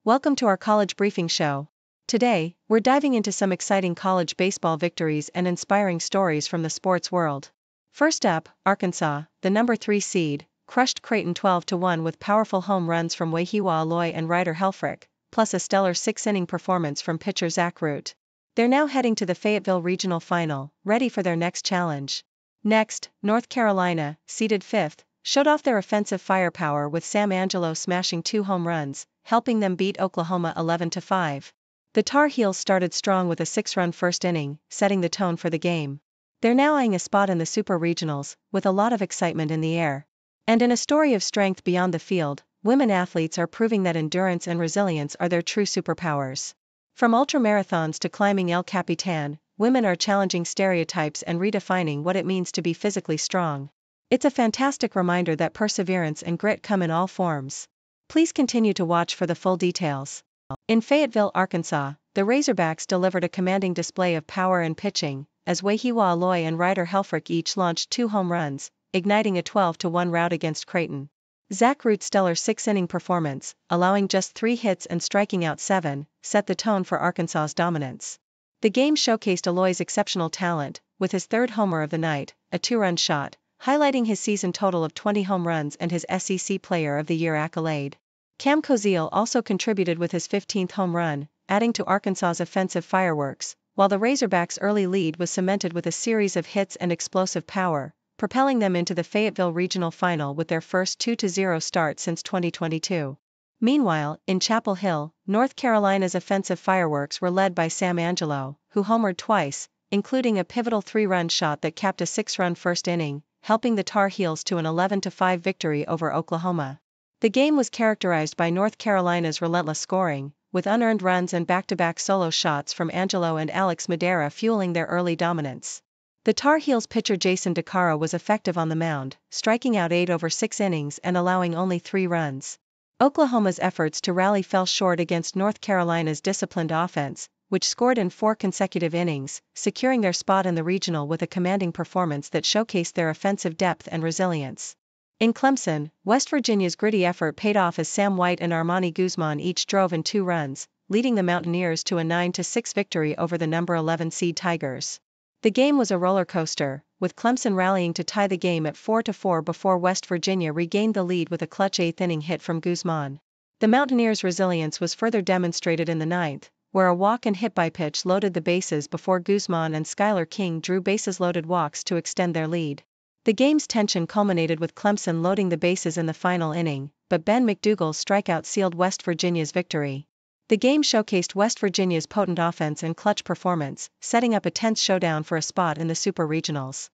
Welcome to our college briefing show. Today, we're diving into some exciting college baseball victories and inspiring stories from the sports world. First up, Arkansas, the number 3 seed, crushed Creighton 12-1 with powerful home runs from Wehiwa, Aloy and Ryder Helfrick, plus a stellar 6-inning performance from pitcher Zach Root. They're now heading to the Fayetteville Regional Final, ready for their next challenge. Next, North Carolina, seeded 5th, showed off their offensive firepower with Sam Angelo smashing 2 home runs, helping them beat Oklahoma 11-5. The Tar Heels started strong with a 6-run first inning, setting the tone for the game. They're now eyeing a spot in the Super Regionals, with a lot of excitement in the air. And in a story of strength beyond the field, women athletes are proving that endurance and resilience are their true superpowers. From ultramarathons to climbing El Capitan, women are challenging stereotypes and redefining what it means to be physically strong. It's a fantastic reminder that perseverance and grit come in all forms. Please continue to watch for the full details. In Fayetteville, Arkansas, the Razorbacks delivered a commanding display of power and pitching, as Wehiwa, Aloy and Ryder Helfrick each launched 2 home runs, igniting a 12-1 rout against Creighton. Zach Root's stellar 6-inning performance, allowing just 3 hits and striking out 7, set the tone for Arkansas's dominance. The game showcased Aloy's exceptional talent, with his 3rd homer of the night, a 2-run shot, highlighting his season total of 20 home runs and his SEC Player of the Year accolade. Cam Koziel also contributed with his 15th home run, adding to Arkansas's offensive fireworks, while the Razorbacks' early lead was cemented with a series of hits and explosive power, propelling them into the Fayetteville Regional Final with their first 2-0 start since 2022. Meanwhile, in Chapel Hill, North Carolina's offensive fireworks were led by Sam Angelo, who homered twice, including a pivotal 3-run shot that capped a 6-run first inning, helping the Tar Heels to an 11-5 victory over Oklahoma. The game was characterized by North Carolina's relentless scoring, with unearned runs and back-to-back solo shots from Angelo and Alex Madera fueling their early dominance. The Tar Heels pitcher Jason DeCaro was effective on the mound, striking out 8 over 6 innings and allowing only 3 runs. Oklahoma's efforts to rally fell short against North Carolina's disciplined offense, which scored in 4 consecutive innings, securing their spot in the regional with a commanding performance that showcased their offensive depth and resilience. In Clemson, West Virginia's gritty effort paid off as Sam White and Armani Guzman each drove in 2 runs, leading the Mountaineers to a 9-6 victory over the number 11 seed Tigers. The game was a roller coaster, with Clemson rallying to tie the game at 4-4 before West Virginia regained the lead with a clutch 8th-inning hit from Guzman. The Mountaineers' resilience was further demonstrated in the 9th, where a walk and hit by pitch loaded the bases before Guzman and Skylar King drew bases-loaded walks to extend their lead. The game's tension culminated with Clemson loading the bases in the final inning, but Ben McDougal's strikeout sealed West Virginia's victory. The game showcased West Virginia's potent offense and clutch performance, setting up a tense showdown for a spot in the Super Regionals.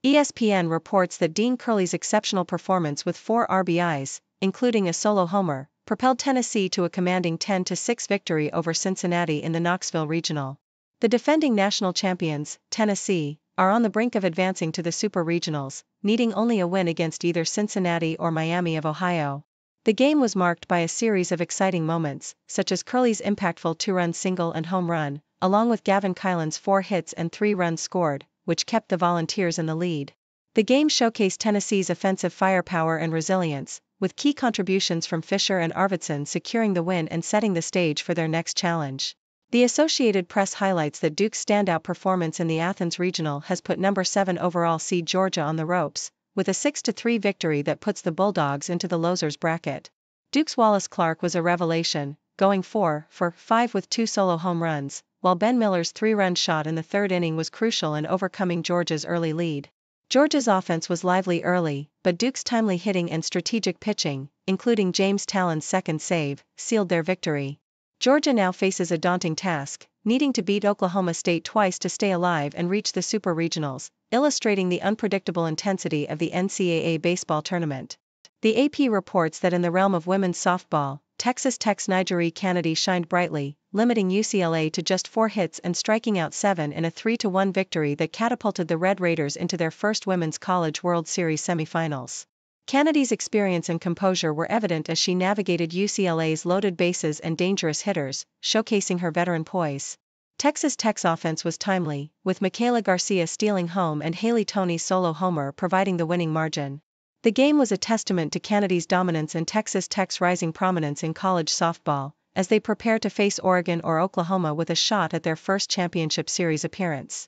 ESPN reports that Dean Curley's exceptional performance with 4 RBIs, including a solo homer, propelled Tennessee to a commanding 10-6 victory over Cincinnati in the Knoxville Regional. The defending national champions, Tennessee, are on the brink of advancing to the Super Regionals, needing only a win against either Cincinnati or Miami of Ohio. The game was marked by a series of exciting moments, such as Curley's impactful 2-run single and home run, along with Gavin Kylan's 4 hits and 3 runs scored, which kept the Volunteers in the lead. The game showcased Tennessee's offensive firepower and resilience, with key contributions from Fisher and Arvidsson securing the win and setting the stage for their next challenge. The Associated Press highlights that Duke's standout performance in the Athens Regional has put number 7 overall seed Georgia on the ropes, with a 6-3 victory that puts the Bulldogs into the losers bracket. Duke's Wallace Clark was a revelation, going 4 for 5 with 2 solo home runs, while Ben Miller's 3-run shot in the 3rd inning was crucial in overcoming Georgia's early lead. Georgia's offense was lively early, but Duke's timely hitting and strategic pitching, including James Talon's 2nd save, sealed their victory. Georgia now faces a daunting task, needing to beat Oklahoma State twice to stay alive and reach the Super Regionals, illustrating the unpredictable intensity of the NCAA baseball tournament. The AP reports that in the realm of women's softball, Texas Tech's Nigeri Kennedy shined brightly, limiting UCLA to just 4 hits and striking out 7 in a 3-1 victory that catapulted the Red Raiders into their first Women's College World Series semifinals. Kennedy's experience and composure were evident as she navigated UCLA's loaded bases and dangerous hitters, showcasing her veteran poise. Texas Tech's offense was timely, with Michaela Garcia stealing home and Haley Toney's solo homer providing the winning margin. The game was a testament to Canada's dominance and Texas Tech's rising prominence in college softball, as they prepare to face Oregon or Oklahoma with a shot at their first championship series appearance.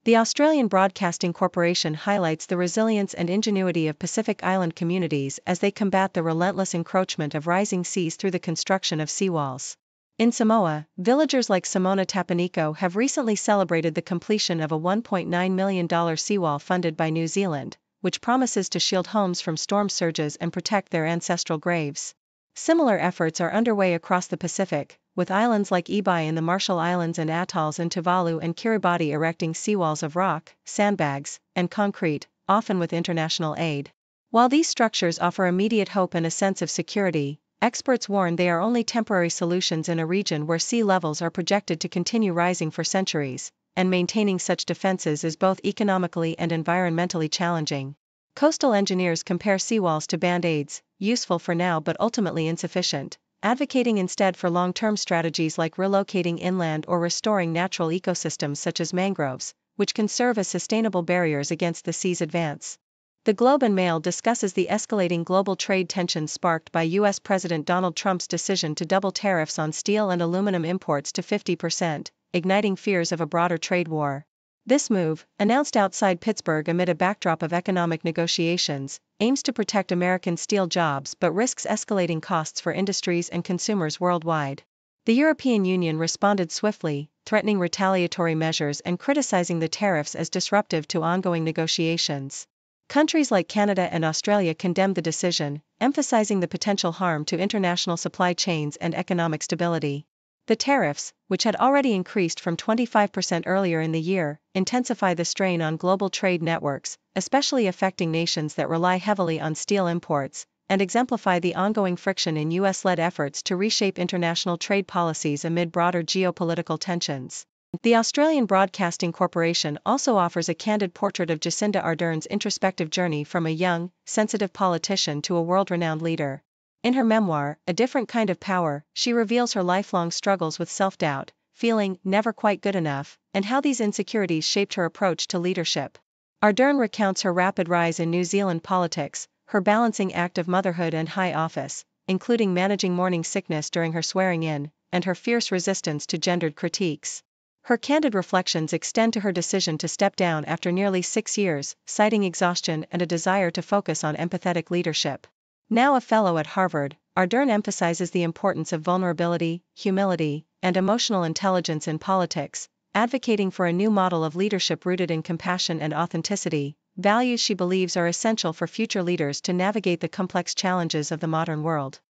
The Australian Broadcasting Corporation highlights the resilience and ingenuity of Pacific Island communities as they combat the relentless encroachment of rising seas through the construction of seawalls. In Samoa, villagers like Simona Tapaniko have recently celebrated the completion of a $1.9 million seawall funded by New Zealand, which promises to shield homes from storm surges and protect their ancestral graves. Similar efforts are underway across the Pacific, with islands like Ibai in the Marshall Islands and atolls in Tuvalu and Kiribati erecting seawalls of rock, sandbags, and concrete, often with international aid. While these structures offer immediate hope and a sense of security, experts warn they are only temporary solutions in a region where sea levels are projected to continue rising for centuries, and maintaining such defenses is both economically and environmentally challenging. Coastal engineers compare seawalls to band-aids, useful for now but ultimately insufficient, advocating instead for long-term strategies like relocating inland or restoring natural ecosystems such as mangroves, which can serve as sustainable barriers against the sea's advance. The Globe and Mail discusses the escalating global trade tensions sparked by U.S. President Donald Trump's decision to double tariffs on steel and aluminum imports to 50%, igniting fears of a broader trade war. This move, announced outside Pittsburgh amid a backdrop of economic negotiations, aims to protect American steel jobs but risks escalating costs for industries and consumers worldwide. The European Union responded swiftly, threatening retaliatory measures and criticizing the tariffs as disruptive to ongoing negotiations. Countries like Canada and Australia condemned the decision, emphasizing the potential harm to international supply chains and economic stability. The tariffs, which had already increased from 25% earlier in the year, intensify the strain on global trade networks, especially affecting nations that rely heavily on steel imports, and exemplify the ongoing friction in U.S.-led efforts to reshape international trade policies amid broader geopolitical tensions. The Australian Broadcasting Corporation also offers a candid portrait of Jacinda Ardern's introspective journey from a young, sensitive politician to a world-renowned leader. In her memoir, A Different Kind of Power, she reveals her lifelong struggles with self-doubt, feeling never quite good enough, and how these insecurities shaped her approach to leadership. Ardern recounts her rapid rise in New Zealand politics, her balancing act of motherhood and high office, including managing morning sickness during her swearing-in, and her fierce resistance to gendered critiques. Her candid reflections extend to her decision to step down after nearly 6 years, citing exhaustion and a desire to focus on empathetic leadership. Now a fellow at Harvard, Ardern emphasizes the importance of vulnerability, humility, and emotional intelligence in politics, advocating for a new model of leadership rooted in compassion and authenticity, values she believes are essential for future leaders to navigate the complex challenges of the modern world.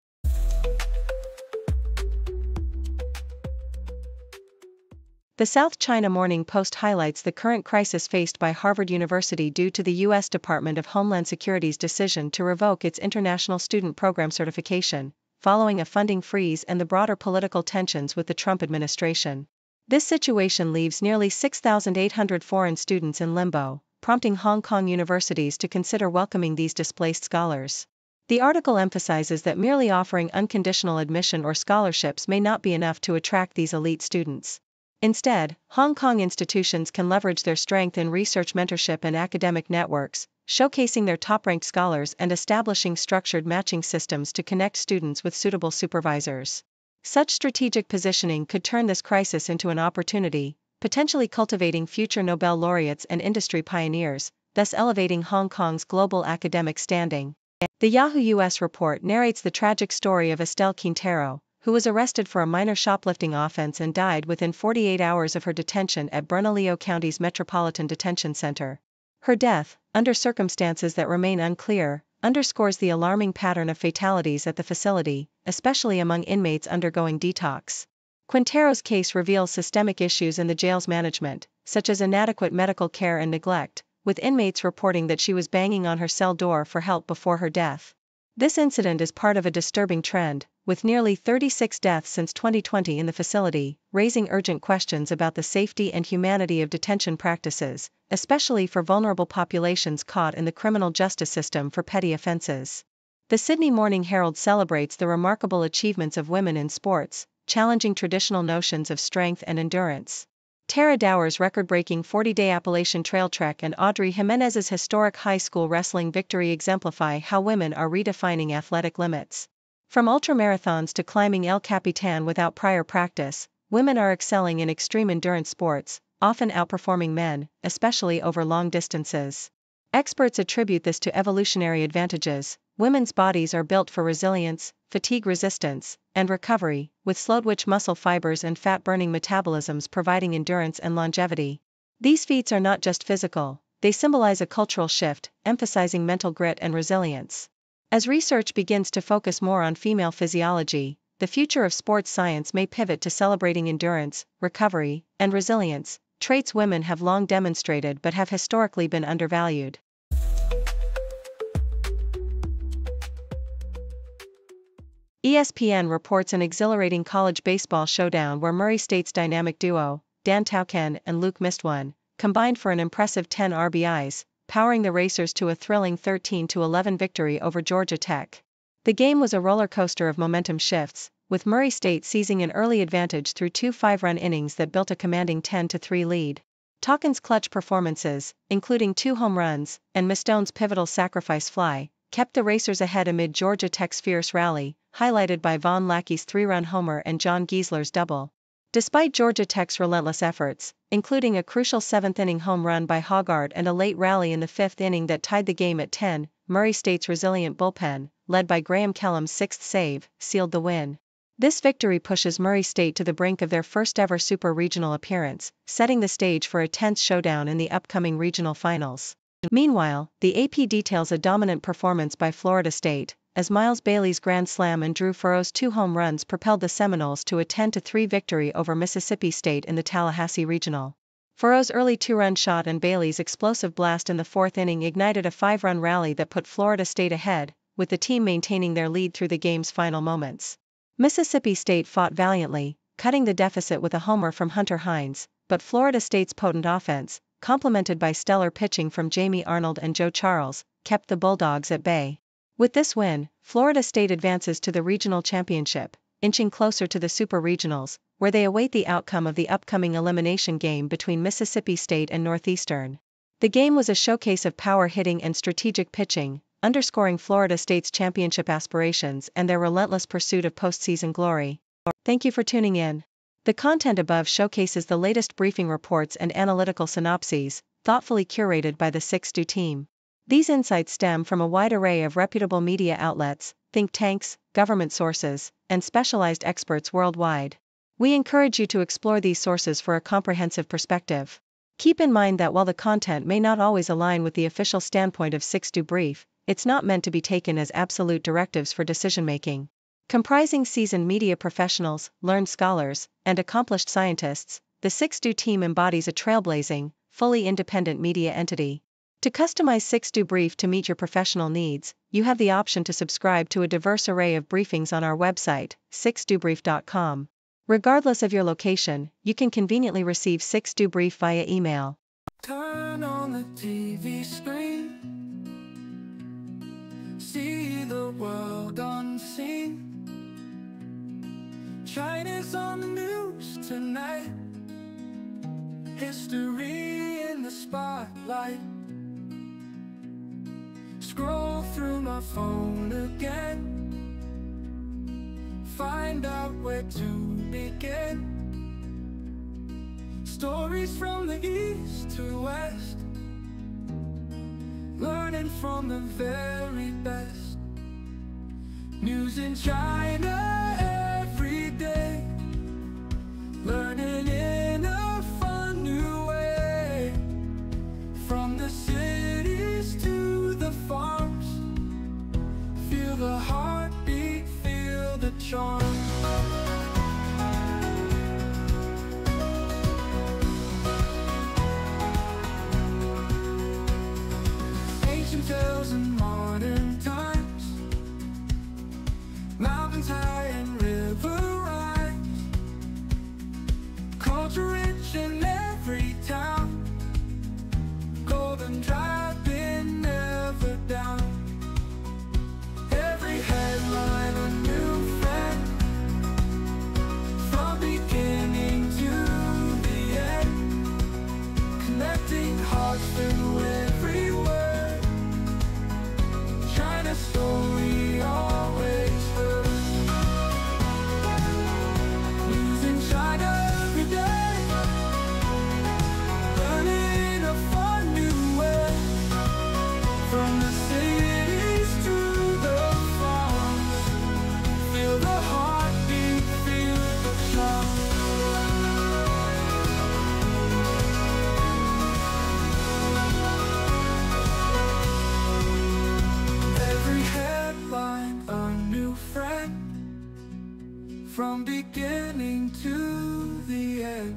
The South China Morning Post highlights the current crisis faced by Harvard University due to the U.S. Department of Homeland Security's decision to revoke its International Student Program certification, following a funding freeze and the broader political tensions with the Trump administration. This situation leaves nearly 6,800 foreign students in limbo, prompting Hong Kong universities to consider welcoming these displaced scholars. The article emphasizes that merely offering unconditional admission or scholarships may not be enough to attract these elite students. Instead, Hong Kong institutions can leverage their strength in research mentorship and academic networks, showcasing their top-ranked scholars and establishing structured matching systems to connect students with suitable supervisors. Such strategic positioning could turn this crisis into an opportunity, potentially cultivating future Nobel laureates and industry pioneers, thus elevating Hong Kong's global academic standing. The Yahoo US report narrates the tragic story of Estelle Quintero, who was arrested for a minor shoplifting offense and died within 48 hours of her detention at Bernalillo County's Metropolitan Detention Center. Her death, under circumstances that remain unclear, underscores the alarming pattern of fatalities at the facility, especially among inmates undergoing detox. Quintero's case reveals systemic issues in the jail's management, such as inadequate medical care and neglect, with inmates reporting that she was banging on her cell door for help before her death. This incident is part of a disturbing trend, with nearly 36 deaths since 2020 in the facility, raising urgent questions about the safety and humanity of detention practices, especially for vulnerable populations caught in the criminal justice system for petty offenses. The Sydney Morning Herald celebrates the remarkable achievements of women in sports, challenging traditional notions of strength and endurance. Tara Dower's record-breaking 40-day Appalachian Trail trek and Audrey Jimenez's historic high school wrestling victory exemplify how women are redefining athletic limits. From ultramarathons to climbing El Capitan without prior practice, women are excelling in extreme endurance sports, often outperforming men, especially over long distances. Experts attribute this to evolutionary advantages. Women's bodies are built for resilience, fatigue resistance, and recovery, with slow-twitch muscle fibers and fat-burning metabolisms providing endurance and longevity. These feats are not just physical, they symbolize a cultural shift, emphasizing mental grit and resilience. As research begins to focus more on female physiology, the future of sports science may pivot to celebrating endurance, recovery, and resilience, traits women have long demonstrated but have historically been undervalued. ESPN reports an exhilarating college baseball showdown where Murray State's dynamic duo, Dan Tauken and Luke Mistwan, combined for an impressive 10 RBIs, powering the Racers to a thrilling 13-11 victory over Georgia Tech. The game was a roller coaster of momentum shifts, with Murray State seizing an early advantage through two 5-run innings that built a commanding 10-3 lead. Tauken's clutch performances, including 2 home runs, and Mistwan's pivotal sacrifice fly, kept the Racers ahead amid Georgia Tech's fierce rally, highlighted by Von Lackey's 3-run homer and John Giesler's double. Despite Georgia Tech's relentless efforts, including a crucial 7th-inning home run by Hoggard and a late rally in the 5th inning that tied the game at 10, Murray State's resilient bullpen, led by Graham Kellum's 6th save, sealed the win. This victory pushes Murray State to the brink of their first-ever Super Regional appearance, setting the stage for a tense showdown in the upcoming regional finals. Meanwhile, the AP details a dominant performance by Florida State, as Miles Bailey's grand slam and Drew Furrow's 2 home runs propelled the Seminoles to a 10-3 victory over Mississippi State in the Tallahassee Regional. Furrow's early 2-run shot and Bailey's explosive blast in the 4th inning ignited a 5-run rally that put Florida State ahead, with the team maintaining their lead through the game's final moments. Mississippi State fought valiantly, cutting the deficit with a homer from Hunter Hines, but Florida State's potent offense, complemented by stellar pitching from Jamie Arnold and Joe Charles, kept the Bulldogs at bay. With this win, Florida State advances to the regional championship, inching closer to the Super Regionals, where they await the outcome of the upcoming elimination game between Mississippi State and Northeastern. The game was a showcase of power hitting and strategic pitching, underscoring Florida State's championship aspirations and their relentless pursuit of postseason glory. Thank you for tuning in. The content above showcases the latest briefing reports and analytical synopses, thoughtfully curated by the 6Do team. These insights stem from a wide array of reputable media outlets, think tanks, government sources, and specialized experts worldwide. We encourage you to explore these sources for a comprehensive perspective. Keep in mind that while the content may not always align with the official standpoint of 6Do Brief, it's not meant to be taken as absolute directives for decision-making. Comprising seasoned media professionals, learned scholars, and accomplished scientists, the 6Do team embodies a trailblazing, fully independent media entity. To customize 6Do Brief to meet your professional needs, you have the option to subscribe to a diverse array of briefings on our website, 6dobrief.com. Regardless of your location, you can conveniently receive 6Do Brief via email. Turn on the TV screen, see the world unseen. China's on the news tonight, history in the spotlight. Scroll through my phone again, find out where to begin. Stories from the east to west, learning from the very best. News in China every day, learning in a fun new way. From the cities to the farms, feel the heartbeat, feel the charm. Ancient tales in modern times, mountains high and river rhymes, culture rich in every town, golden driving never down. Every headline a new friend, from beginning to the end. from beginning to the end,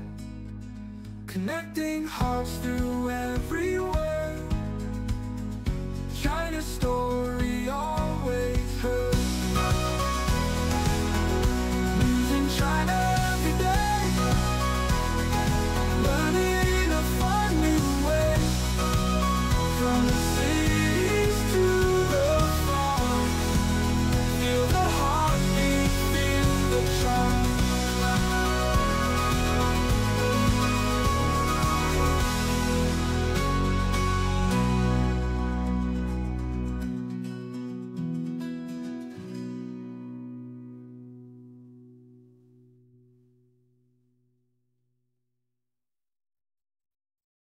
connecting hearts through every word. China's story all